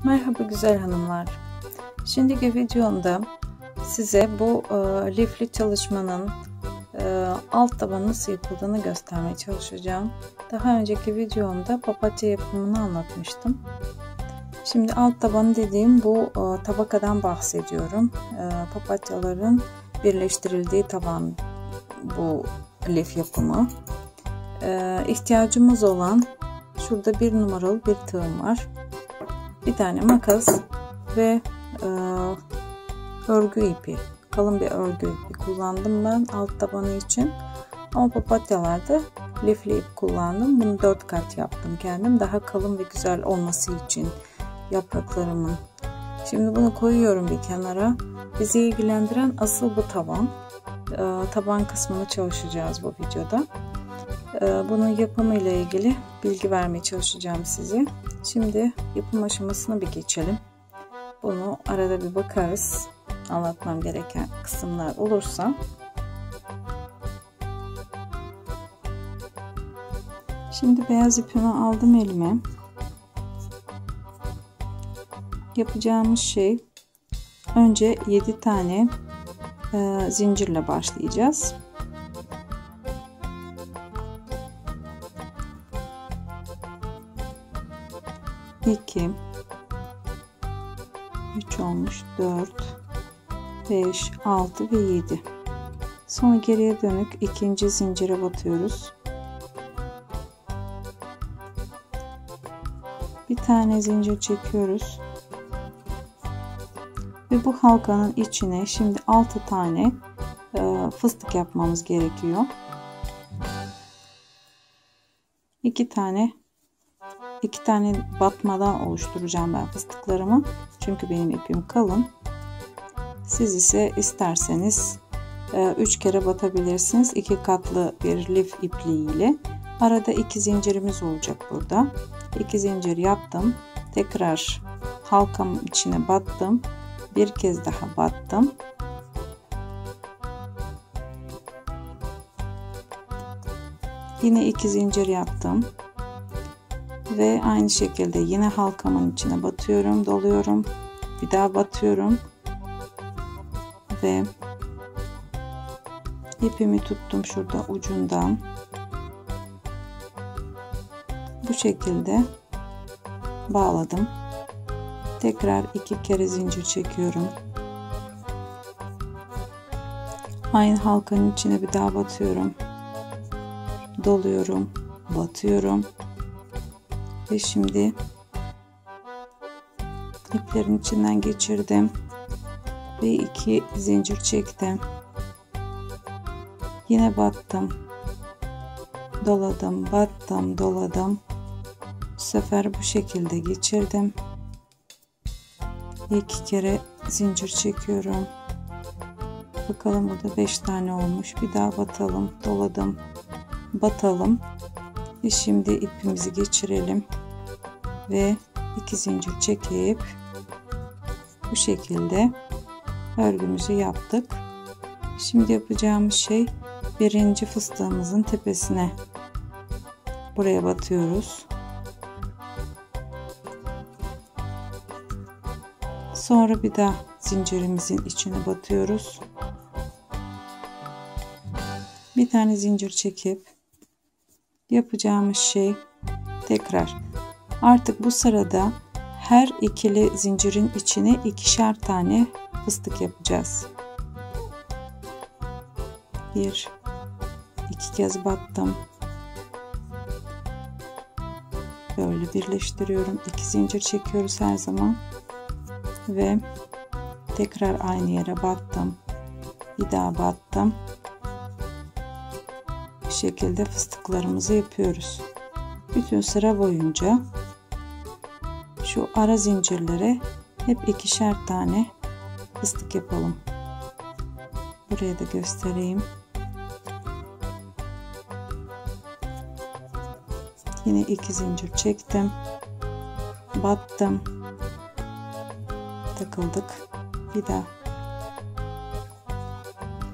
Merhaba güzel hanımlar. Şimdiki videomda size bu lifli çalışmanın alt tabanı nasıl yapıldığını göstermeye çalışacağım. Daha önceki videomda papatya yapımını anlatmıştım. Şimdi alt tabanı dediğim bu tabakadan bahsediyorum. Papatyaların birleştirildiği taban bu lif yapımı. İhtiyacımız olan şurada 1 numaralı bir tığım var. Bir tane makas ve örgü ipi, kalın bir örgü ipi kullandım ben alt tabanı için. Ama papatyalarda lifli ip kullandım. Bunu 4 kat yaptım kendim. Daha kalın ve güzel olması için yapraklarımın. Şimdi bunu koyuyorum bir kenara. Bizi ilgilendiren asıl bu taban. Taban kısmını çalışacağız bu videoda. Bunun yapımı ile ilgili bilgi vermeye çalışacağım size. Şimdi yapım aşamasına bir geçelim. Bunu arada bir bakarız. Anlatmam gereken kısımlar olursa. Şimdi beyaz ipimi aldım elime. Yapacağımız şey önce 7 tane zincirle başlayacağız. İki, 3 olmuş, 4, 5, 6 ve 7. Sonra geriye dönük ikinci zincire batıyoruz. Bir tane zincir çekiyoruz. Ve bu halkanın içine şimdi 6 tane fıstık yapmamız gerekiyor. 2 tane batmadan oluşturacağım ben fıstıklarımı. Çünkü benim ipim kalın. Siz ise isterseniz 3 kere batabilirsiniz. 2 katlı bir lif ipliğiyle. Arada 2 zincirimiz olacak burada. 2 zincir yaptım. Tekrar halkamın içine battım. Bir kez daha battım. Yine 2 zincir yaptım. Ve aynı şekilde yine halkamın içine batıyorum, doluyorum. Bir daha batıyorum. Ve ipimi tuttum şurada ucundan. Bu şekilde bağladım. Tekrar 2 kere zincir çekiyorum. Aynı halkanın içine bir daha batıyorum. Doluyorum, batıyorum. Ve şimdi iplerin içinden geçirdim ve 2 zincir çektim. Yine battım, doladım, battım, doladım. Bu sefer bu şekilde geçirdim. 2 kere zincir çekiyorum. Bakalım burada 5 tane olmuş. Bir daha batalım, doladım, batalım. Ve şimdi ipimizi geçirelim ve 2 zincir çekip bu şekilde örgümüzü yaptık. Şimdi yapacağımız şey birinci fıstığımızın tepesine buraya batıyoruz. Sonra bir daha zincirimizin içine batıyoruz. Bir tane zincir çekip yapacağımız şey tekrar artık bu sırada her ikili zincirin içine 2'şer tane fıstık yapacağız. 1 2 kez battım. Böyle birleştiriyorum. 2 zincir çekiyoruz her zaman ve tekrar aynı yere battım. Bir daha battım. Bu şekilde fıstıklarımızı yapıyoruz. Bütün sıra boyunca şu ara zincirlere hep 2'şer tane fıstık yapalım. Buraya da göstereyim. Yine 2 zincir çektim. Battım. Takıldık. Bir daha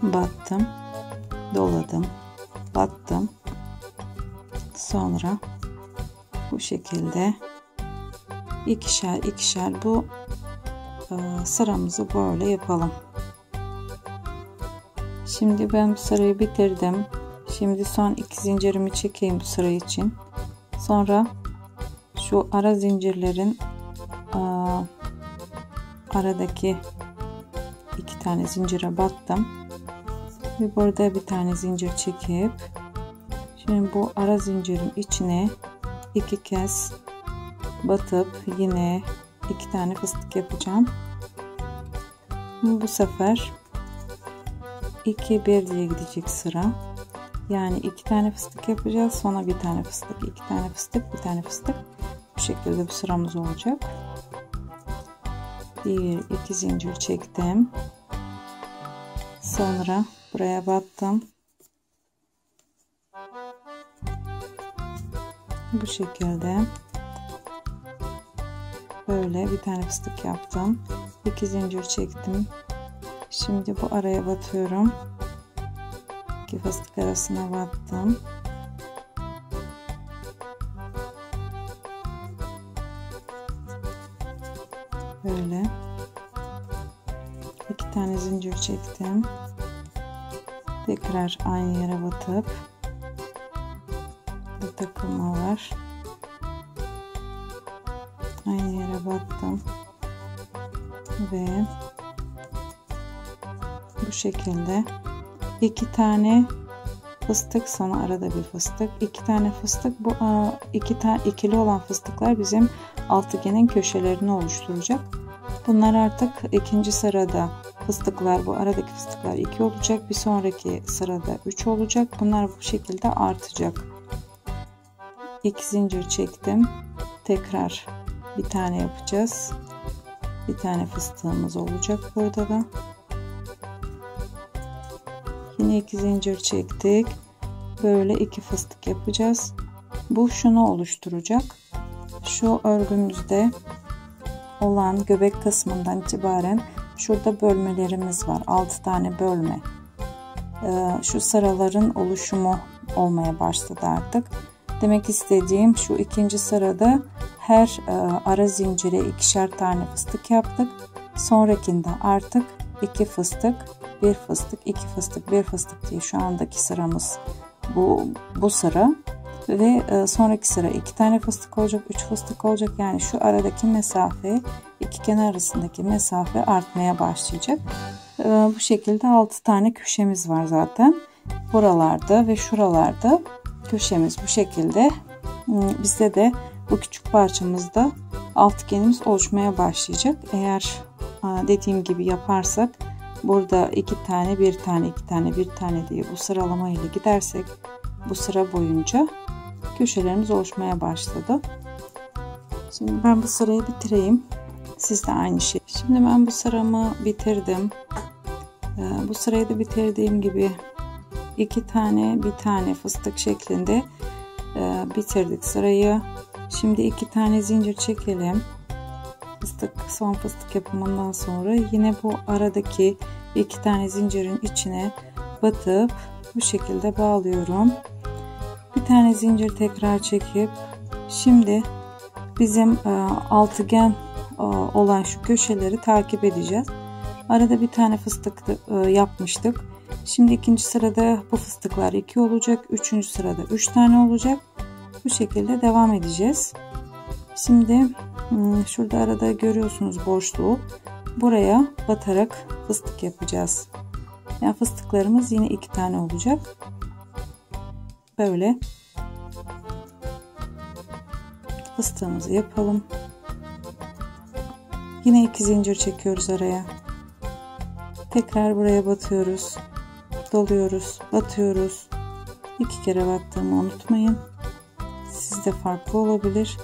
battım. Doladım. Battım. Sonra bu şekilde ikişer ikişer bu sıramızı böyle yapalım. Şimdi ben bu sırayı bitirdim. Şimdi son 2 zincirimi çekeyim bu sıra için. Sonra şu ara zincirlerin aradaki 2 tane zincire battım. Ve burada bir tane zincir çekip şimdi bu ara zincirin içine 2 kez batıp yine 2 tane fıstık yapacağım. Bu sefer 2 1 diye gidecek sıra. Yani 2 tane fıstık yapacağız. Sonra bir tane fıstık, 2 tane fıstık, bir tane fıstık. Bu şekilde bir sıramız olacak. 1 2 zincir çektim. Sonra buraya battım. Bu şekilde böyle bir tane fıstık yaptım. 2 zincir çektim. Şimdi bu araya batıyorum. 2 fıstık arasına battım. Böyle 2 tane zincir çektim. Tekrar aynı yere batıp bir takılma var. Aynı yere battım ve bu şekilde 2 tane fıstık, sonra arada bir fıstık, 2 tane fıstık. Bu 2 tane ikili olan fıstıklar bizim altıgenin köşelerini oluşturacak. Bunlar artık ikinci sırada fıstıklar, bu aradaki fıstıklar 2 olacak, bir sonraki sırada 3 olacak. Bunlar bu şekilde artacak. 2 zincir çektim. Tekrar bir tane yapacağız. Bir tane fıstığımız olacak burada da. Yine 2 zincir çektik. Böyle 2 fıstık yapacağız. Bu şunu oluşturacak. Şu örgümüzde olan göbek kısmından itibaren şurada bölmelerimiz var. 6 tane bölme. Şu sıraların oluşumu olmaya başladı artık. Demek istediğim şu ikinci sırada her ara zincire 2'şer tane fıstık yaptık. Sonrakinde artık 2 fıstık, 1 fıstık, 2 fıstık, 1 fıstık diye şu andaki sıramız bu sıra. Ve sonraki sıra 2 tane fıstık olacak, 3 fıstık olacak. Yani şu aradaki mesafe, iki kenar arasındaki mesafe artmaya başlayacak. Bu şekilde 6 tane köşemiz var zaten. Buralarda ve şuralarda köşemiz bu şekilde. Bizde de bu küçük parçamızda altıgenimiz oluşmaya başlayacak. Eğer dediğim gibi yaparsak, burada 2 tane, 1 tane, 2 tane, 1 tane diye bu sıralama ile gidersek bu sıra boyunca köşelerimiz oluşmaya başladı. Şimdi ben bu sırayı bitireyim. Siz de aynı şey. Şimdi ben bu sıramı bitirdim. Bu sırayı da bitirdiğim gibi 2 tane, 1 tane fıstık şeklinde bitirdik sırayı. Şimdi 2 tane zincir çekelim. Son fıstık yapımından sonra yine bu aradaki 2 tane zincirin içine batıp bu şekilde bağlıyorum. Bir tane zincir tekrar çekip şimdi bizim altıgen olan şu köşeleri takip edeceğiz. Arada bir tane fıstık yapmıştık. Şimdi ikinci sırada bu fıstıklar 2 olacak. Üçüncü sırada 3 tane olacak. Bu şekilde devam edeceğiz. Şimdi şurada arada görüyorsunuz boşluğu. Buraya batarak fıstık yapacağız. Yani fıstıklarımız yine 2 tane olacak. Böyle fıstığımızı yapalım. Yine 2 zincir çekiyoruz araya. Tekrar buraya batıyoruz. Doluyoruz, batıyoruz. 2 kere battığımı unutmayın. Sizde farklı olabilir.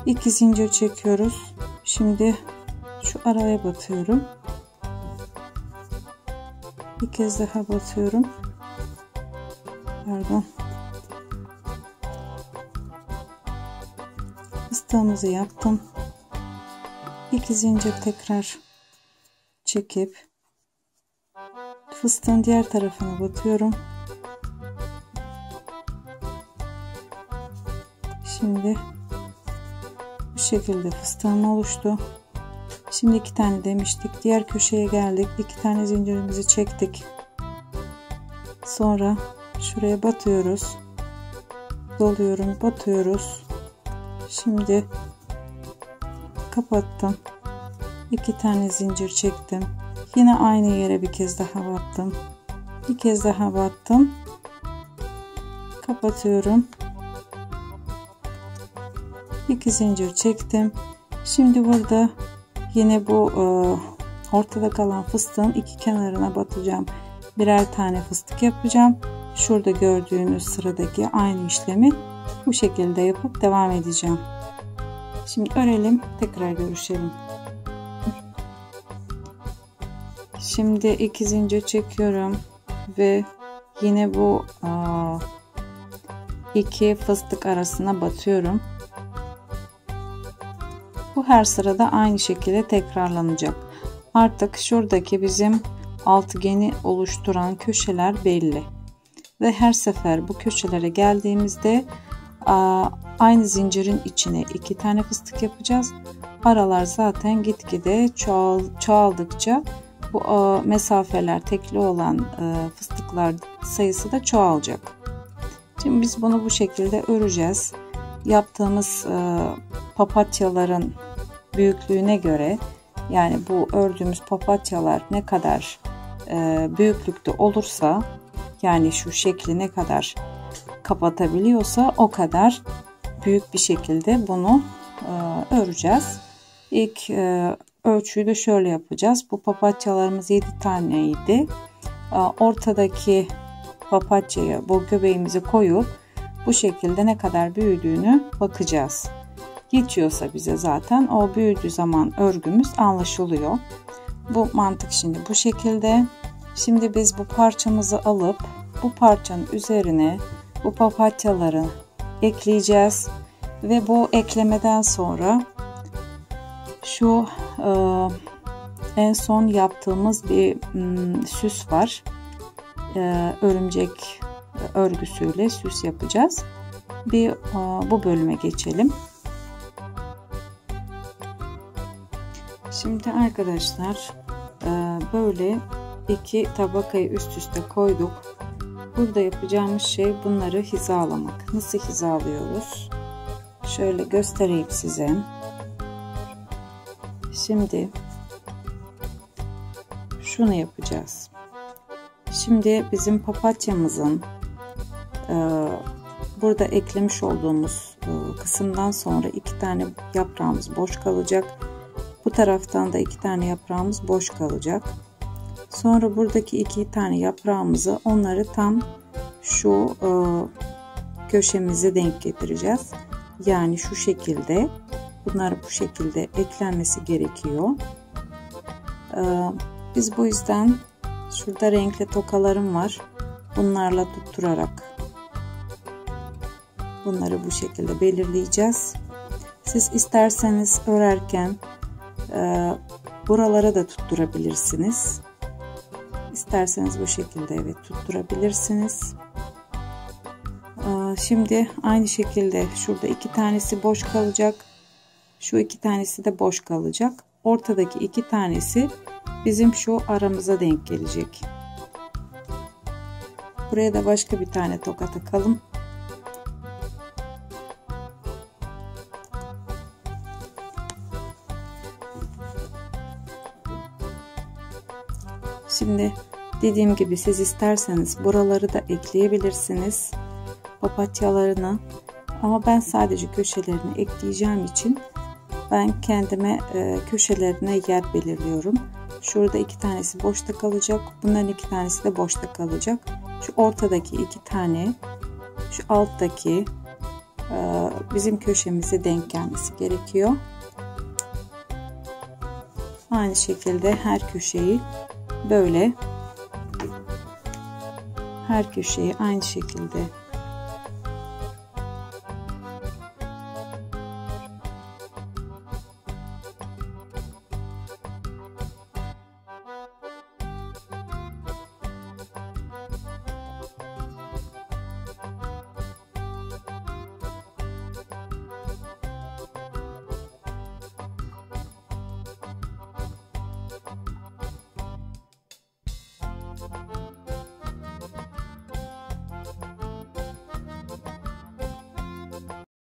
2 zincir çekiyoruz. Şimdi şu araya batıyorum. Bir kez daha batıyorum. Pardon. Fıstığımızı yaptım. 2 zincir tekrar çekip fıstığın diğer tarafına batıyorum. Şimdi bu şekilde fıstığım oluştu. Şimdi 2 tane demiştik. Diğer köşeye geldik. 2 tane zincirimizi çektik. Sonra şuraya batıyoruz. Doluyorum, batıyoruz. Şimdi kapattım. 2 tane zincir çektim. Yine aynı yere bir kez daha battım. Bir kez daha battım. Kapatıyorum. 2 zincir çektim. Şimdi burada yine bu ortada kalan fıstığın 2 kenarına batacağım. Birer tane fıstık yapacağım. Şurada gördüğünüz sıradaki aynı işlemi bu şekilde yapıp devam edeceğim. Şimdi örelim, tekrar görüşelim. Şimdi 2 zincir çekiyorum ve yine bu 2 fıstık arasına batıyorum. Bu her sırada aynı şekilde tekrarlanacak. Artık şuradaki bizim altıgeni oluşturan köşeler belli. Ve her sefer bu köşelere geldiğimizde aynı zincirin içine 2 tane fıstık yapacağız. Aralar zaten gitgide çoğaldıkça bu mesafeler tekli olan fıstıklar sayısı da çoğalacak. Şimdi biz bunu bu şekilde öreceğiz. Yaptığımız papatyaların büyüklüğüne göre, yani bu ördüğümüz papatyalar ne kadar büyüklükte olursa, yani şu şekli ne kadar kapatabiliyorsa o kadar büyük bir şekilde bunu öreceğiz. İlk ölçüyü de şöyle yapacağız. Bu papatyalarımız 7 taneydi. Ortadaki papatyayı, bu göbeğimizi koyup bu şekilde ne kadar büyüdüğünü bakacağız. Yetiyorsa bize zaten o büyüdüğü zaman örgümüz anlaşılıyor. Bu mantık şimdi bu şekilde. Şimdi biz bu parçamızı alıp bu parçanın üzerine bu papatyaları ekleyeceğiz. Ve bu eklemeden sonra şu en son yaptığımız bir süs var. Örümcek örgüsüyle süs yapacağız. Bir bu bölüme geçelim. Şimdi arkadaşlar böyle 2 tabakayı üst üste koyduk. Burada yapacağımız şey bunları hizalamak. Nasıl hizalıyoruz? Şöyle göstereyim size. Şimdi şunu yapacağız. Şimdi bizim papatyamızın burada eklemiş olduğumuz kısımdan sonra 2 tane yaprağımız boş kalacak. Bu taraftan da 2 tane yaprağımız boş kalacak. Sonra buradaki 2 tane yaprağımızı, onları tam şu köşemize denk getireceğiz. Yani şu şekilde, bunlar bu şekilde eklenmesi gerekiyor. Biz bu yüzden şurada renkli tokalarım var. Bunlarla tutturarak bunları bu şekilde belirleyeceğiz. Siz isterseniz örerken buralara da tutturabilirsiniz. İsterseniz bu şekilde evet tutturabilirsiniz. Şimdi aynı şekilde şurada 2 tanesi boş kalacak. Şu 2 tanesi de boş kalacak. Ortadaki 2 tanesi bizim şu aramıza denk gelecek. Buraya da başka bir tane toka takalım. Şimdi dediğim gibi siz isterseniz buraları da ekleyebilirsiniz, papatyalarını, ama ben sadece köşelerini ekleyeceğim için ben kendime köşelerine yer belirliyorum. Şurada 2 tanesi boşta kalacak, bunların 2 tanesi de boşta kalacak. Şu ortadaki 2 tane, şu alttaki bizim köşemize denk gelmesi gerekiyor. Aynı şekilde her köşeyi böyle, her köşeyi aynı şekilde